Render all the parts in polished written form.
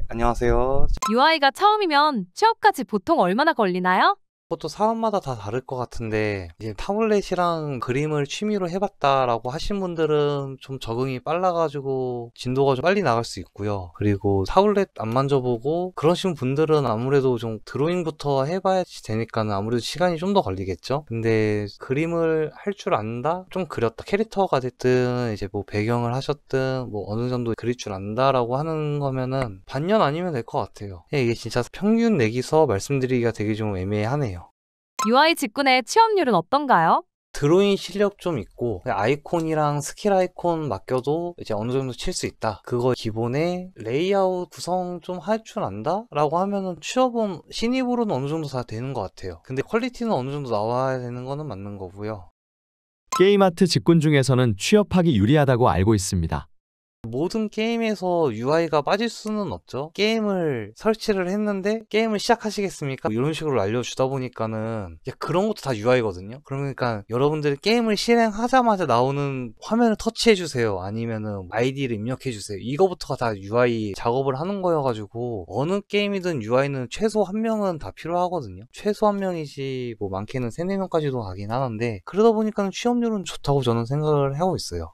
안녕하세요. UI가 처음이면 취업까지 보통 얼마나 걸리나요? 그것도 사람마다 다 다를 것 같은데, 이제 타블렛이랑 그림을 취미로 해봤다라고 하신 분들은 좀 적응이 빨라가지고 진도가 좀 빨리 나갈 수 있고요. 그리고 타블렛 안 만져보고 그러신 분들은 아무래도 좀 드로잉부터 해봐야지 되니까는 아무래도 시간이 좀 더 걸리겠죠? 근데 그림을 할 줄 안다? 좀 그렸다. 캐릭터가 됐든, 이제 뭐 배경을 하셨든, 뭐 어느 정도 그릴 줄 안다라고 하는 거면은 반년 아니면 될 것 같아요. 이게 진짜 평균 내기서 말씀드리기가 되게 좀 애매하네요. UI 직군의 취업률은 어떤가요? 드로잉 실력 좀 있고 아이콘이랑 스킬 아이콘 맡겨도 이제 어느 정도 칠 수 있다. 그거 기본에 레이아웃 구성 좀 할 줄 안다? 라고 하면은 취업은 신입으로는 어느 정도 다 되는 것 같아요. 근데 퀄리티는 어느 정도 나와야 되는 거는 맞는 거고요. 게임 아트 직군 중에서는 취업하기 유리하다고 알고 있습니다. 모든 게임에서 UI가 빠질 수는 없죠. 게임을 설치를 했는데 게임을 시작하시겠습니까? 이런 식으로 알려주다 보니까는 그런 것도 다 UI거든요. 그러니까 여러분들이 게임을 실행하자마자 나오는 화면을 터치해주세요. 아니면은 아이디를 입력해주세요. 이거부터가 다 UI 작업을 하는 거여가지고 어느 게임이든 UI는 최소 한 명은 다 필요하거든요. 최소 한 명이지 뭐 많게는 3, 4명까지도 가긴 하는데 그러다 보니까 취업률은 좋다고 저는 생각을 하고 있어요.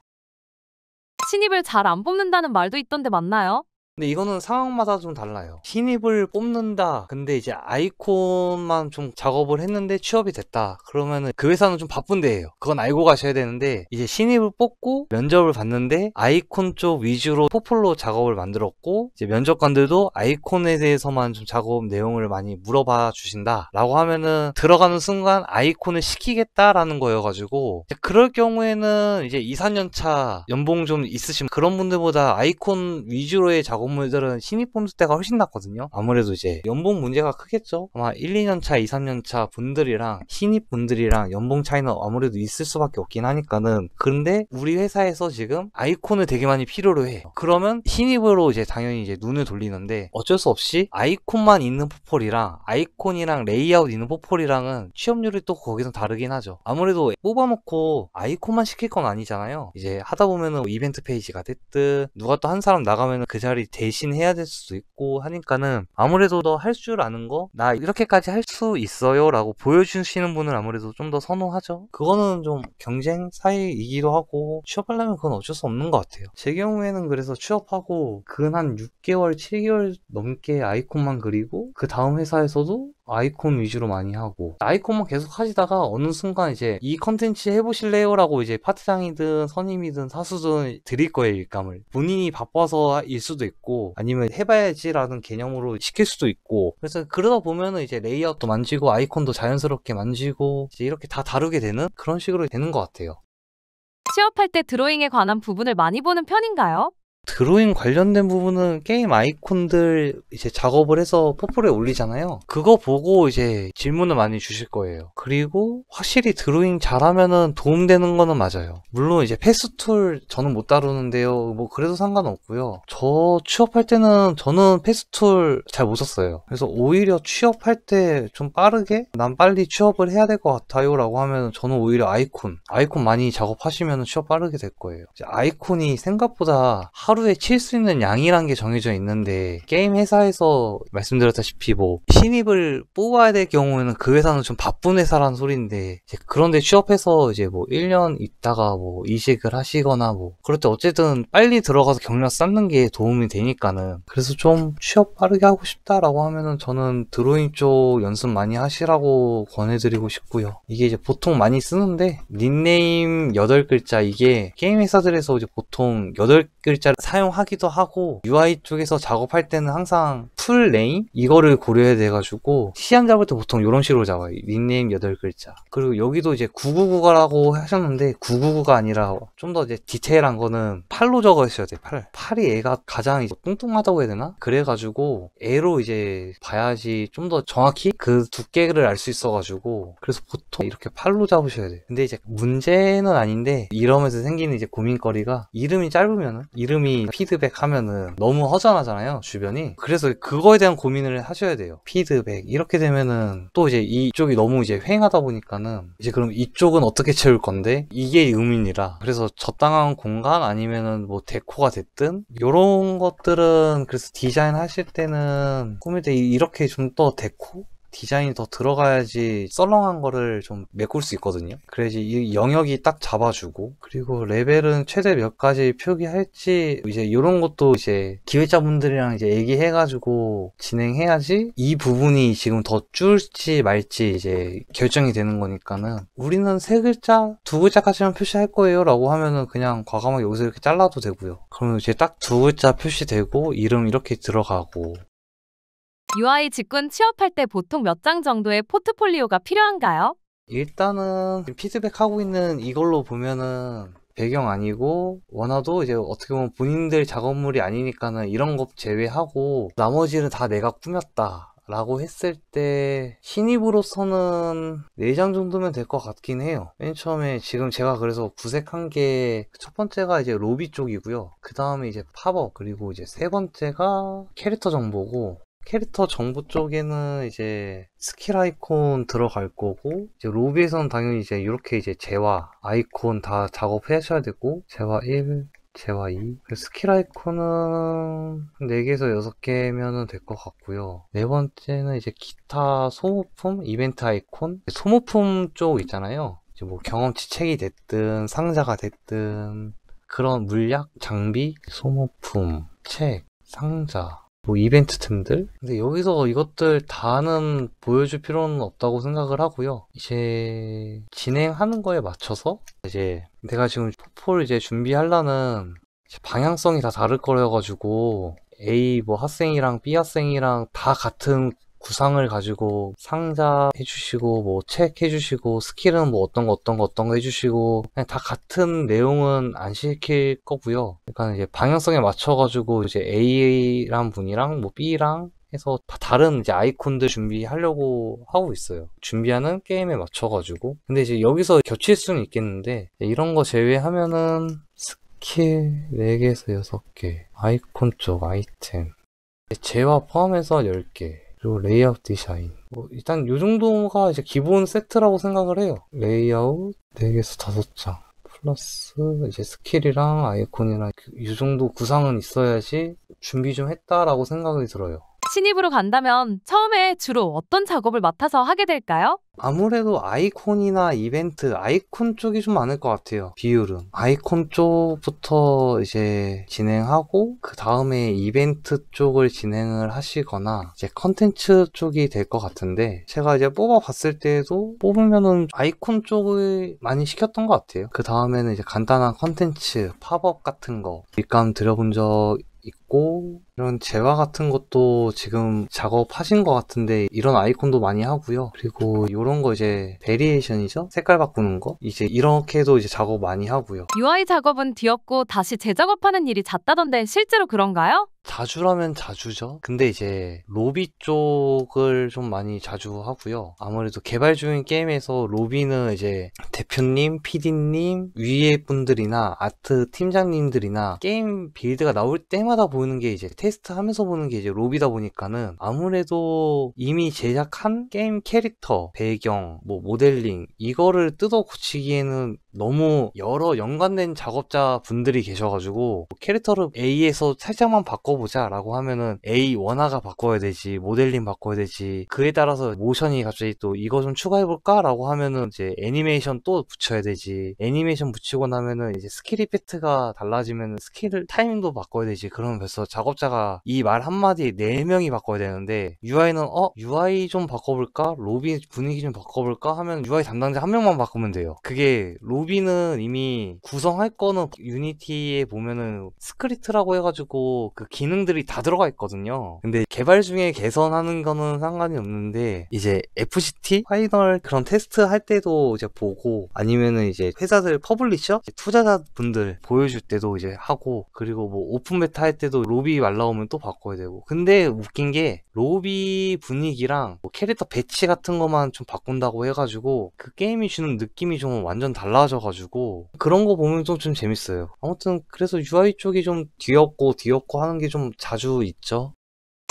신입을 잘 안 뽑는다는 말도 있던데 맞나요? 근데 이거는 상황마다 좀 달라요. 신입을 뽑는다. 근데 이제 아이콘만 좀 작업을 했는데 취업이 됐다. 그러면은 그 회사는 좀 바쁜 데예요. 그건 알고 가셔야 되는데 이제 신입을 뽑고 면접을 봤는데 아이콘 쪽 위주로 포폴로 작업을 만들었고 이제 면접관들도 아이콘에 대해서만 좀 작업 내용을 많이 물어봐 주신다. 라고 하면은 들어가는 순간 아이콘을 시키겠다라는 거여가지고 그럴 경우에는 이제 2, 4년 차 연봉 좀 있으신 그런 분들보다 아이콘 위주로의 작업물들은 신입 뽑을 때가 훨씬 낫거든요. 아무래도 이제 연봉 문제가 크겠죠. 아마 1, 2년 차, 2, 3년 차 분들이랑 신입 분들이랑 연봉 차이는 아무래도 있을 수밖에 없긴 하니까는. 그런데 우리 회사에서 지금 아이콘을 되게 많이 필요로 해요. 그러면 신입으로 이제 당연히 이제 눈을 돌리는데 어쩔 수 없이 아이콘만 있는 포폴이랑 아이콘이랑 레이아웃 있는 포폴이랑은 취업률이 또 거기서 다르긴 하죠. 아무래도 뽑아놓고 아이콘만 시킬 건 아니잖아요. 이제 하다 보면은 뭐 이벤트 페이지가 됐든 누가 또 한 사람 나가면은 그 자리 대신 해야 될 수도 있고 하니까는 아무래도 더 할 줄 아는 거 나 이렇게까지 할 수 있어요 라고 보여주시는 분을 아무래도 좀 더 선호하죠. 그거는 좀 경쟁 사이이기도 하고 취업하려면 그건 어쩔 수 없는 것 같아요. 제 경우에는 그래서 취업하고 근 한 6개월 7개월 넘게 아이콘만 그리고 그 다음 회사에서도 아이콘 위주로 많이 하고 아이콘만 계속 하시다가 어느 순간 이제 이 컨텐츠 해보실래요? 라고 이제 파트장이든 선임이든 사수든 드릴 거예요. 일감을 본인이 바빠서 일 수도 있고 아니면 해봐야지 라는 개념으로 시킬 수도 있고 그래서 그러다 보면은 이제 레이아웃도 만지고 아이콘도 자연스럽게 만지고 이제 이렇게 다 다루게 되는 그런 식으로 되는 것 같아요. 취업할 때 드로잉에 관한 부분을 많이 보는 편인가요? 드로잉 관련된 부분은 게임 아이콘들 이제 작업을 해서 포폴에 올리잖아요. 그거 보고 이제 질문을 많이 주실 거예요. 그리고 확실히 드로잉 잘하면은 도움되는 거는 맞아요. 물론 이제 패스툴 저는 못 다루는데요. 뭐 그래도 상관없고요. 저 취업할 때는 저는 패스툴 잘 못 썼어요. 그래서 오히려 취업할 때 좀 빠르게 난 빨리 취업을 해야 될 것 같아요 라고 하면 저는 오히려 아이콘 많이 작업하시면 취업 빠르게 될 거예요. 이제 아이콘이 생각보다 하루에 칠 수 있는 양이란 게 정해져 있는데 게임 회사에서 말씀드렸다시피 뭐 신입을 뽑아야 될 경우에는 그 회사는 좀 바쁜 회사라는 소리인데 이제 그런데 취업해서 이제 뭐 1년 있다가 뭐 이직을 하시거나 뭐 그럴 때 어쨌든 빨리 들어가서 경력 쌓는 게 도움이 되니까는 그래서 좀 취업 빠르게 하고 싶다라고 하면은 저는 드로잉 쪽 연습 많이 하시라고 권해드리고 싶고요. 이게 이제 보통 많이 쓰는데 닉네임 8글자 이게 게임 회사들에서 이제 보통 8글자를 사용하기도 하고 UI 쪽에서 작업할 때는 항상 풀 네임? 이거를 고려해야 돼가지고 시안 잡을 때 보통 이런 식으로 잡아요. 닉네임 8글자 그리고 여기도 이제 999라고 하셨는데 999가 아니라 좀 더 이제 디테일한 거는 8로 적으셔야 돼요. 8이 애가 가장 이제 뚱뚱하다고 해야 되나? 그래가지고 애로 이제 봐야지 좀 더 정확히 그 두께를 알 수 있어가지고 그래서 보통 이렇게 8로 잡으셔야 돼요. 근데 이제 문제는 아닌데 이러면서 생기는 이제 고민거리가 이름이 짧으면은 이름이 피드백 하면은 너무 허전하잖아요 주변이. 그래서 그 그거에 대한 고민을 하셔야 돼요. 피드백. 이렇게 되면은 또 이제 이쪽이 너무 이제 휑하다 보니까는 이제 그럼 이쪽은 어떻게 채울 건데 이게 의문이라. 그래서 적당한 공간 아니면은 뭐 데코가 됐든 요런 것들은 그래서 디자인 하실 때는 꾸밀 때 이렇게 좀 더 데코? 디자인이 더 들어가야지 썰렁한 거를 좀 메꿀 수 있거든요. 그래야지 이 영역이 딱 잡아주고, 그리고 레벨은 최대 몇 가지 표기할지 이제 이런 것도 이제 기획자분들이랑 이제 얘기해가지고 진행해야지 이 부분이 지금 더 줄지 말지 이제 결정이 되는 거니까는, 우리는 세 글자, 두 글자까지만 표시할 거예요 라고 하면은 그냥 과감하게 여기서 이렇게 잘라도 되고요. 그러면 이제 딱 두 글자 표시되고 이름 이렇게 들어가고. UI 직군 취업할 때 보통 몇 장 정도의 포트폴리오가 필요한가요? 일단은 피드백하고 있는 이걸로 보면은 배경 아니고 원화도 이제 어떻게 보면 본인들 작업물이 아니니까는 이런 것 제외하고 나머지는 다 내가 꾸몄다 라고 했을 때 신입으로서는 4장 정도면 될 것 같긴 해요. 맨 처음에 지금 제가 그래서 구색한 게 첫 번째가 이제 로비 쪽이고요. 그 다음에 이제 팝업, 그리고 이제 세 번째가 캐릭터 정보고, 캐릭터 정보 쪽에는 이제 스킬 아이콘 들어갈 거고, 이제 로비에서는 당연히 이제 이렇게 이제 재화 아이콘 다 작업하셔야 되고, 재화 1, 재화 2. 스킬 아이콘은 4개에서 6개면은 될 것 같고요. 네 번째는 이제 기타 소모품, 이벤트 아이콘. 소모품 쪽 있잖아요. 이제 뭐 경험치 책이 됐든 상자가 됐든 그런 물약, 장비, 소모품, 책, 상자, 뭐 이벤트템들. 근데 여기서 이것들 다는 보여줄 필요는 없다고 생각을 하고요. 이제 진행하는 거에 맞춰서 이제 내가 지금 포폴 이제 준비하려는 방향성이 다 다를 거여가지고 A 뭐 학생이랑 B 학생이랑 다 같은 구상을 가지고 상자 해주시고 뭐 책 해주시고 스킬은 뭐 어떤 거 해주시고 그냥 다 같은 내용은 안 시킬 거고요. 그러니까 이제 방향성에 맞춰가지고 이제 A란 분이랑 뭐 B랑 해서 다 다른 이제 아이콘들 준비하려고 하고 있어요. 준비하는 게임에 맞춰가지고. 근데 이제 여기서 겹칠 수는 있겠는데 이런 거 제외하면은 스킬 4개에서 6개, 아이콘 쪽 아이템, 재화 포함해서 10개, 그리고 레이아웃 디자인. 뭐 일단 요 정도가 이제 기본 세트라고 생각을 해요. 레이아웃 4개에서 5장. 플러스 이제 스킬이랑 아이콘이랑 이 정도 구상은 있어야지 준비 좀 했다라고 생각이 들어요. 신입으로 간다면 처음에 주로 어떤 작업을 맡아서 하게 될까요? 아무래도 아이콘이나 이벤트, 아이콘 쪽이 좀 많을 것 같아요. 비율은. 아이콘 쪽부터 이제 진행하고, 그 다음에 이벤트 쪽을 진행을 하시거나, 이제 컨텐츠 쪽이 될 것 같은데, 제가 이제 뽑아봤을 때도 뽑으면은 아이콘 쪽을 많이 시켰던 것 같아요. 그 다음에는 이제 간단한 컨텐츠, 팝업 같은 거, 일감 드려본 적 있고, 이런 재화 같은 것도 지금 작업하신 것 같은데 이런 아이콘도 많이 하고요. 그리고 이런 거 이제 베리에이션이죠? 색깔 바꾸는 거? 이제 이렇게도 이제 작업 많이 하고요. UI 작업은 뒤엎고 다시 재작업하는 일이 잦다던데 실제로 그런가요? 자주라면 자주죠. 근데 이제 로비 쪽을 좀 많이 자주 하고요. 아무래도 개발 중인 게임에서 로비는 이제 대표님, PD님, 위에 분들이나 아트 팀장님들이나 게임 빌드가 나올 때마다 보이는 게 이제 테스트 하면서 보는 게 이제 로비다 보니까는 아무래도 이미 제작한 게임 캐릭터, 배경, 뭐 모델링 이거를 뜯어 고치기에는 너무 여러 연관된 작업자 분들이 계셔가지고 캐릭터를 A에서 살짝만 바꿔보자 라고 하면은 A 원화가 바꿔야 되지, 모델링 바꿔야 되지, 그에 따라서 모션이 갑자기 또 이거 좀 추가해볼까 라고 하면은 이제 애니메이션 또 붙여야 되지, 애니메이션 붙이고 나면은 이제 스킬 이펙트가 달라지면 스킬 타이밍도 바꿔야 되지. 그러면 벌써 작업자가 이 말 한마디에 4명이 바꿔야 되는데, UI는 UI 좀 바꿔볼까? 로비 분위기 좀 바꿔볼까? 하면 UI 담당자 1명만 바꾸면 돼요. 그게 로비는 이미 구성할 거는 유니티에 보면은 스크립트라고 해가지고 그 기능들이 다 들어가 있거든요. 근데 개발 중에 개선하는 거는 상관이 없는데 이제 FCT 파이널 그런 테스트 할 때도 이제 보고, 아니면은 이제 회사들 퍼블리셔 투자자분들 보여줄 때도 이제 하고, 그리고 뭐 오픈 베타 할 때도 로비 말 나오면 또 바꿔야 되고. 근데 웃긴 게 로비 분위기랑 뭐 캐릭터 배치 같은 것만 좀 바꾼다고 해가지고 그 게임이 주는 느낌이 좀 완전 달라져가지고 그런 거 보면 좀 재밌어요. 아무튼 그래서 UI 쪽이 좀 뒤엎고 하는 게 좀 자주 있죠.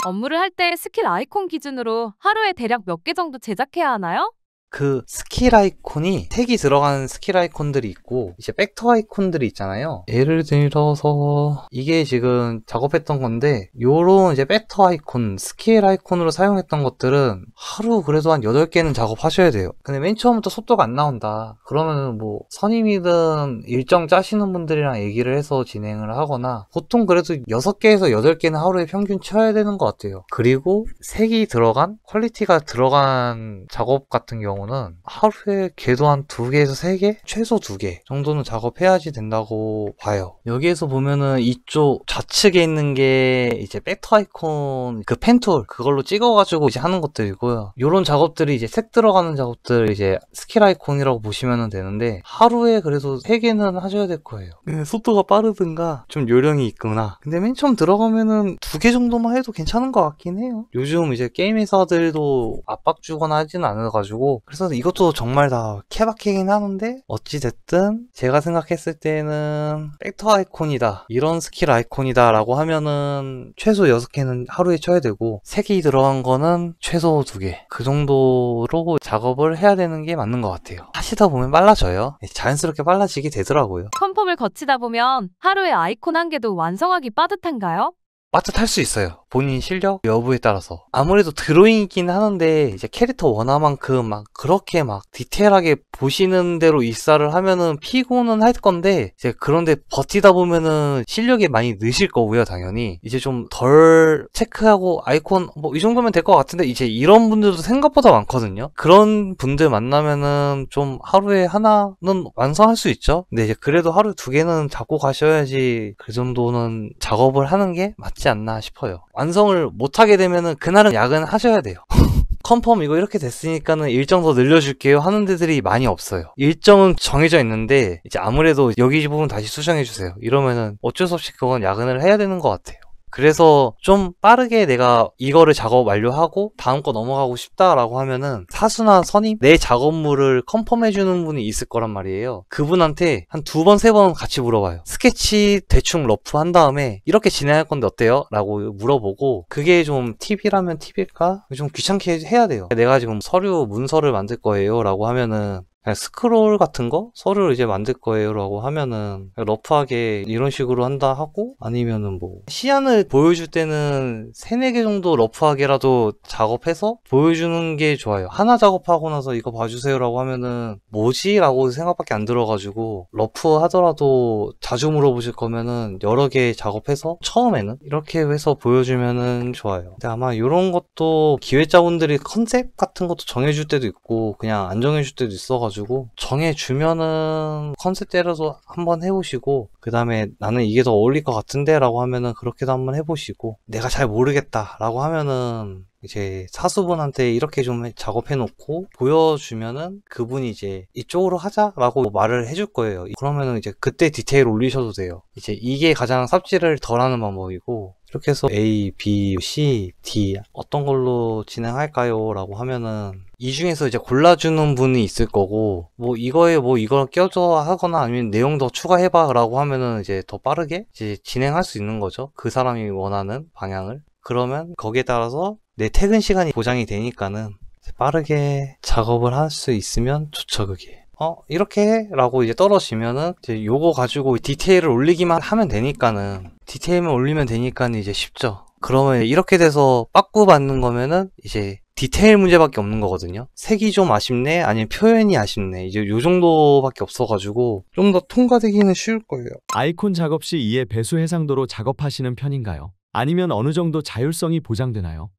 업무를 할 때 스킬 아이콘 기준으로 하루에 대략 몇 개 정도 제작해야 하나요? 그 스킬 아이콘이 색이 들어간 스킬 아이콘들이 있고 이제 벡터 아이콘들이 있잖아요. 예를 들어서 이게 지금 작업했던 건데 요런 이제 벡터 아이콘, 스킬 아이콘으로 사용했던 것들은 하루 그래도 한 8개는 작업하셔야 돼요. 근데 맨 처음부터 속도가 안 나온다. 그러면은 뭐 선임이든 일정 짜시는 분들이랑 얘기를 해서 진행을 하거나 보통 그래도 6개에서 8개는 하루에 평균 쳐야 되는 것 같아요. 그리고 색이 들어간, 퀄리티가 들어간 작업 같은 경우는 하루에 걔도 한 2개에서 3개? 최소 2개 정도는 작업해야지 된다고 봐요. 여기에서 보면은 이쪽 좌측에 있는 게 이제 벡터 아이콘 그 펜툴 그걸로 찍어가지고 이제 하는 것들이고요. 요런 작업들이 이제 색 들어가는 작업들 이제 스킬 아이콘이라고 보시면 되는데 하루에 그래도 3개는 하셔야 될 거예요. 속도가 빠르든가 좀 요령이 있구나. 근데 맨 처음 들어가면은 2개 정도만 해도 괜찮은 것 같긴 해요. 요즘 이제 게임 회사들도 압박 주거나 하지는 않아가지고 그래서 이것도 정말 다 케바케긴 하는데 어찌됐든 제가 생각했을 때는 벡터 아이콘이다 이런 스킬 아이콘이다 라고 하면은 최소 6개는 하루에 쳐야 되고 색이 들어간 거는 최소 2개 그 정도로 작업을 해야 되는 게 맞는 것 같아요. 하시다 보면 빨라져요. 자연스럽게 빨라지게 되더라고요. 컨펌을 거치다 보면 하루에 아이콘 한 개도 완성하기 빠듯한가요? 빠듯할 수 있어요. 본인 실력 여부에 따라서. 아무래도 드로잉이긴 하는데 이제 캐릭터 원화만큼 막 그렇게 막 디테일하게 보시는 대로 입사를 하면은 피곤은 할 건데 이제 그런데 버티다 보면은 실력이 많이 느실 거고요. 당연히 이제 좀 덜 체크하고 아이콘 뭐 이 정도면 될 것 같은데 이제 이런 분들도 생각보다 많거든요. 그런 분들 만나면은 좀 하루에 하나는 완성할 수 있죠. 근데 이제 그래도 하루 2개는 잡고 가셔야지 그 정도는 작업을 하는 게 맞지 않나 싶어요. 완성을 못하게 되면은 그날은 야근하셔야 돼요. 컨펌 이거 이렇게 됐으니까는 일정 더 늘려줄게요 하는 데들이 많이 없어요. 일정은 정해져 있는데 이제 아무래도 여기 부분 다시 수정해주세요 이러면은 어쩔 수 없이 그건 야근을 해야 되는 것 같아요. 그래서 좀 빠르게 내가 이거를 작업 완료하고 다음 거 넘어가고 싶다라고 하면은 사수나 선임 내 작업물을 컨펌해주는 분이 있을 거란 말이에요. 그분한테 한 2번, 3번 같이 물어봐요. 스케치 대충 러프 한 다음에 이렇게 진행할 건데 어때요? 라고 물어보고 그게 좀 팁이라면 팁일까? 좀 귀찮게 해야 돼요. 내가 지금 서류 문서를 만들 거예요 라고 하면은 그냥 스크롤 같은 거? 서류를 이제 만들 거예요 라고 하면은 러프하게 이런 식으로 한다 하고 아니면은 뭐 시안을 보여줄 때는 3-4개 정도 러프하게라도 작업해서 보여주는 게 좋아요. 하나 작업하고 나서 이거 봐주세요 라고 하면은 뭐지? 라고 생각밖에 안 들어가지고 러프 하더라도 자주 물어보실 거면은 여러 개 작업해서 처음에는 이렇게 해서 보여주면은 좋아요. 근데 아마 이런 것도 기획자분들이 컨셉 같은 것도 정해줄 때도 있고 그냥 안 정해줄 때도 있어가지고 정해주면은 컨셉대로도 한번 해보시고 그 다음에 나는 이게 더 어울릴 것 같은데 라고 하면은 그렇게도 한번 해보시고 내가 잘 모르겠다 라고 하면은 이제 사수분한테 이렇게 좀 작업해 놓고 보여주면은 그분이 이제 이쪽으로 하자 라고 말을 해줄 거예요. 그러면은 이제 그때 디테일 올리셔도 돼요. 이제 이게 가장 삽질을 덜 하는 방법이고 이렇게 해서 A, B, C, D 어떤 걸로 진행할까요? 라고 하면은 이 중에서 이제 골라주는 분이 있을 거고 뭐 이거에 뭐 이걸 껴줘 하거나 아니면 내용 더 추가해봐 라고 하면은 이제 더 빠르게 이제 진행할 수 있는 거죠. 그 사람이 원하는 방향을. 그러면 거기에 따라서 내 퇴근 시간이 보장이 되니까는 빠르게 작업을 할 수 있으면 좋죠. 그게 이렇게 해 라고 이제 떨어지면은 이제 요거 가지고 디테일을 올리기만 하면 되니까는 디테일만 올리면 되니까는 이제 쉽죠. 그러면 이렇게 돼서 빠꾸 받는 거면은 이제 디테일 문제밖에 없는 거거든요. 색이 좀 아쉽네 아니면 표현이 아쉽네 이제 요 정도밖에 없어가지고 좀 더 통과되기는 쉬울 거예요. 아이콘 작업 시 2의 배수 해상도로 작업하시는 편인가요? 아니면 어느 정도 자율성이 보장되나요?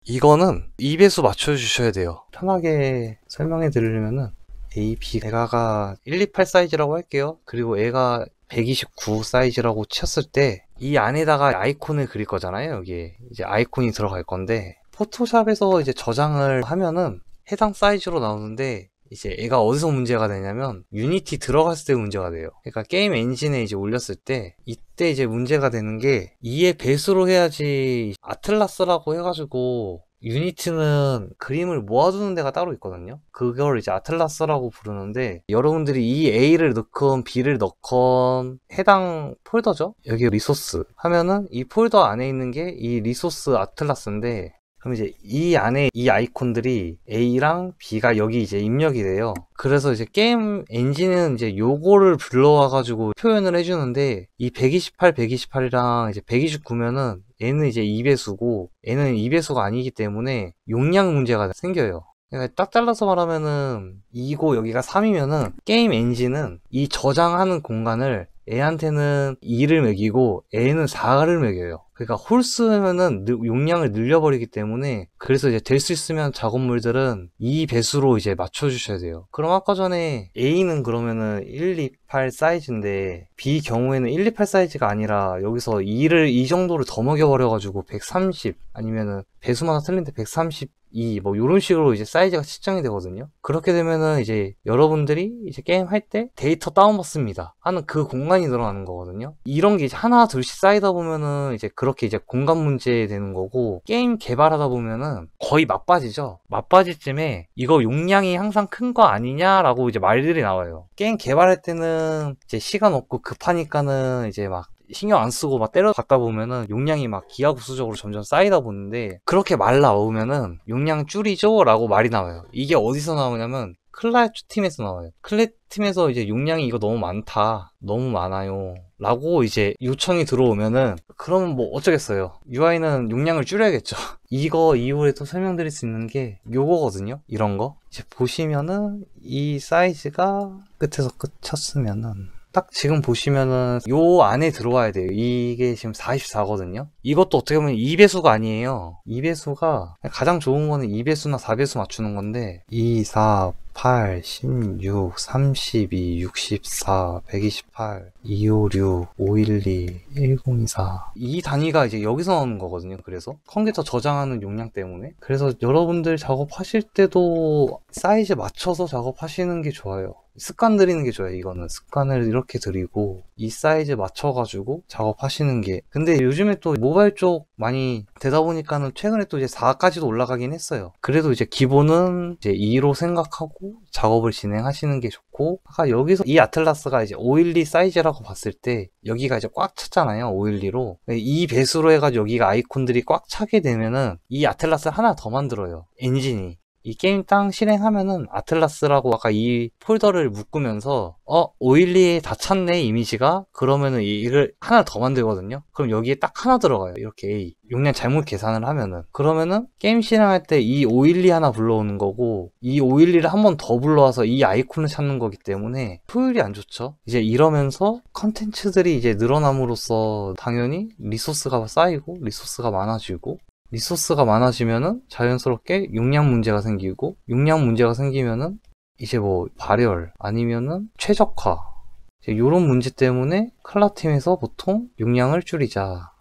이거는 2배수 맞춰주셔야 돼요. 편하게 설명해 드리려면은 A, B 애가가 128 사이즈라고 할게요. 그리고 애가 129 사이즈라고 쳤을 때 이 안에다가 아이콘을 그릴 거잖아요. 여기에 이제 아이콘이 들어갈 건데 포토샵에서 이제 저장을 하면은 해당 사이즈로 나오는데 이제 얘가 어디서 문제가 되냐면 유니티 들어갔을 때 문제가 돼요. 그러니까 게임 엔진에 이제 올렸을 때 이때 이제 문제가 되는 게 2의 배수로 해야지 아틀라스라고 해가지고 유니티는 그림을 모아두는 데가 따로 있거든요. 그걸 이제 아틀라스라고 부르는데, 여러분들이 이 A를 넣건 B를 넣건 해당 폴더죠? 여기 리소스 하면은 이 폴더 안에 있는 게 이 리소스 아틀라스인데, 그럼 이제 이 안에 이 아이콘들이 A랑 B가 여기 이제 입력이 돼요. 그래서 이제 게임 엔진은 이제 요거를 불러와가지고 표현을 해주는데, 이 128, 128이랑 이제 129면은 얘는 이제 2배수고 얘는 2배수가 아니기 때문에 용량 문제가 생겨요. 그러니까 딱 잘라서 말하면은 2고 여기가 3이면은 게임 엔진은 이 저장하는 공간을 애한테는 2를 먹이고 애는 4를 먹여요. 그러니까 홀수면은 용량을 늘려버리기 때문에, 그래서 이제 될 수 있으면 작업물들은 이 배수로 이제 맞춰주셔야 돼요. 그럼 아까 전에 A는 그러면은 128 사이즈인데 B 경우에는 128 사이즈가 아니라 여기서 2를 이 정도를 더 먹여버려가지고 130 아니면은 배수마다 틀린데 132 뭐 이런 식으로 이제 사이즈가 측정이 되거든요. 그렇게 되면은 이제 여러분들이 이제 게임 할 때 데이터 다운받습니다 하는 그 공간이 늘어나는 거거든요. 이런 게 이제 하나 둘씩 쌓이다 보면은 이제 그렇게 이제 공간 문제 되는 거고, 게임 개발하다 보면은 거의 막바지죠. 막바지쯤에 이거 용량이 항상 큰 거 아니냐라고 이제 말들이 나와요. 게임 개발할 때는 이제 시간 없고 급하니까는 이제 막 신경 안 쓰고 막 때려 박다 보면은 용량이 막 기하급수적으로 점점 쌓이다 보는데, 그렇게 말 나오면은 용량 줄이죠 라고 말이 나와요. 이게 어디서 나오냐면 클라 팀에서 나와요. 클라 팀에서 이제 용량이 이거 너무 많다, 너무 많아요 라고 이제 요청이 들어오면은, 그러면 뭐 어쩌겠어요. UI는 용량을 줄여야겠죠. 이거 이후에 또 설명드릴 수 있는 게 요거거든요. 이런 거 이제 보시면은 이 사이즈가 끝에서 끝 쳤으면은 딱 지금 보시면은 요 안에 들어와야 돼요. 이게 지금 44거든요. 이것도 어떻게 보면 2배수가 아니에요. 2배수가 가장 좋은 거는 2배수나 4배수 맞추는 건데, 2, 4, 8, 16, 32, 64, 128, 256, 512, 1024. 이 단위가 이제 여기서 나오는 거거든요. 그래서 컴퓨터 저장하는 용량 때문에. 그래서 여러분들 작업하실 때도 사이즈 맞춰서 작업하시는 게 좋아요. 습관 들이는 게 좋아요. 이거는 습관을 이렇게 들이고 이 사이즈 맞춰가지고 작업하시는 게. 근데 요즘에 또 모바일 쪽 많이 되다 보니까는 최근에 또 이제 4까지도 올라가긴 했어요. 그래도 이제 기본은 이제 2로 생각하고 작업을 진행하시는 게 좋고, 아까 여기서 이 아틀라스가 이제 512 사이즈라고 봤을 때 여기가 이제 꽉 찼잖아요. 512로 이 배수로 해가지고 여기가 아이콘들이 꽉 차게 되면은 이 아틀라스를 하나 더 만들어요. 엔진이. 이 게임 땅 실행하면은 아틀라스라고 아까 이 폴더를 묶으면서 512에 다 찼네 이미지가, 그러면은 이걸 하나 더 만들거든요. 그럼 여기에 딱 하나 들어가요. 이렇게 A 용량 잘못 계산을 하면은, 그러면은 게임 실행할 때 이 512 하나 불러오는 거고 이 512를 한 번 더 불러와서 이 아이콘을 찾는 거기 때문에 효율이 안 좋죠. 이제 이러면서 컨텐츠들이 이제 늘어남으로써 당연히 리소스가 쌓이고 리소스가 많아지고, 리소스가 많아지면은 자연스럽게 용량 문제가 생기고, 용량 문제가 생기면은 이제 뭐 발열 아니면은 최적화, 이제 요런 문제 때문에 클라팀에서 보통 용량을 줄이자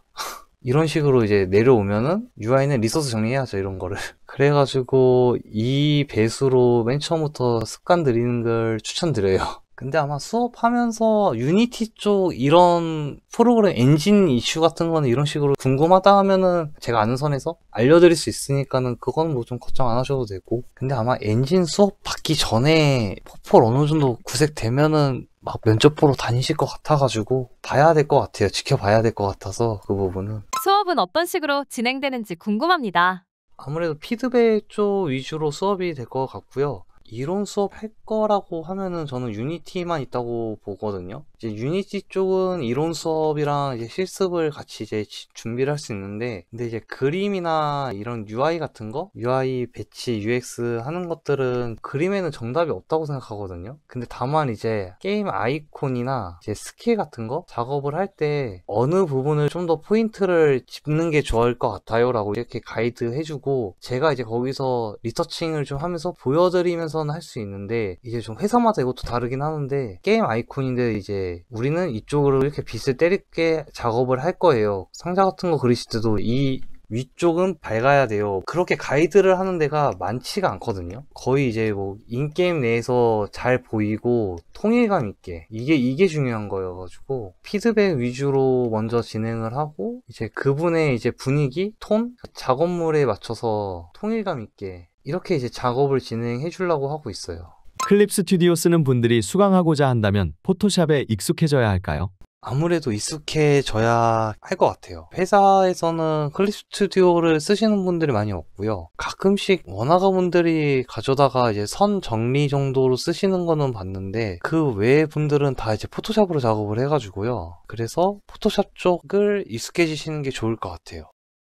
이런 식으로 이제 내려오면은 UI는 리소스 정리해야죠. 이런 거를. 그래가지고 이 배수로 맨 처음부터 습관 들이는 걸 추천드려요. 근데 아마 수업하면서 유니티 쪽 이런 프로그램 엔진 이슈 같은 거는 이런 식으로 궁금하다 하면은 제가 아는 선에서 알려드릴 수 있으니까는 그건 뭐 좀 걱정 안 하셔도 되고, 근데 아마 엔진 수업 받기 전에 포폴 어느 정도 구색되면은 막 면접 보러 다니실 것 같아가지고 봐야 될 것 같아요. 지켜봐야 될 것 같아서 그 부분은. 수업은 어떤 식으로 진행되는지 궁금합니다. 아무래도 피드백 쪽 위주로 수업이 될 것 같고요. 이론 수업 할 거라고 하면은 저는 유니티만 있다고 보거든요. 이제 유니티 쪽은 이론 수업이랑 이제 실습을 같이 이제 준비를 할 수 있는데, 근데 이제 그림이나 이런 UI 같은 거, UI 배치, UX 하는 것들은 그림에는 정답이 없다고 생각하거든요. 근데 다만 이제 게임 아이콘이나 이제 스킬 같은 거 작업을 할 때 어느 부분을 좀 더 포인트를 짚는 게 좋을 것 같아요 라고 이렇게 가이드 해주고, 제가 이제 거기서 리서칭을 좀 하면서 보여드리면서는 할 수 있는데, 이제 좀 회사마다 이것도 다르긴 하는데, 게임 아이콘인데 이제 우리는 이쪽으로 이렇게 빛을 때리게 작업을 할 거예요. 상자 같은 거 그리실 때도 이 위쪽은 밝아야 돼요. 그렇게 가이드를 하는 데가 많지가 않거든요. 거의 이제 뭐 인게임 내에서 잘 보이고 통일감 있게 이게 중요한 거여가지고 피드백 위주로 먼저 진행을 하고 이제 그분의 이제 분위기, 톤, 작업물에 맞춰서 통일감 있게 이렇게 이제 작업을 진행해 주려고 하고 있어요. 클립 스튜디오 쓰는 분들이 수강하고자 한다면 포토샵에 익숙해져야 할까요? 아무래도 익숙해져야 할 것 같아요. 회사에서는 클립 스튜디오를 쓰시는 분들이 많이 없고요. 가끔씩 원화가 분들이 가져다가 이제 선 정리 정도로 쓰시는 거는 봤는데 그 외의 분들은 다 이제 포토샵으로 작업을 해가지고요. 그래서 포토샵 쪽을 익숙해지시는 게 좋을 것 같아요.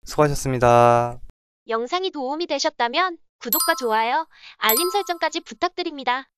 수고하셨습니다. 영상이 도움이 되셨다면 구독과 좋아요, 알림 설정까지 부탁드립니다.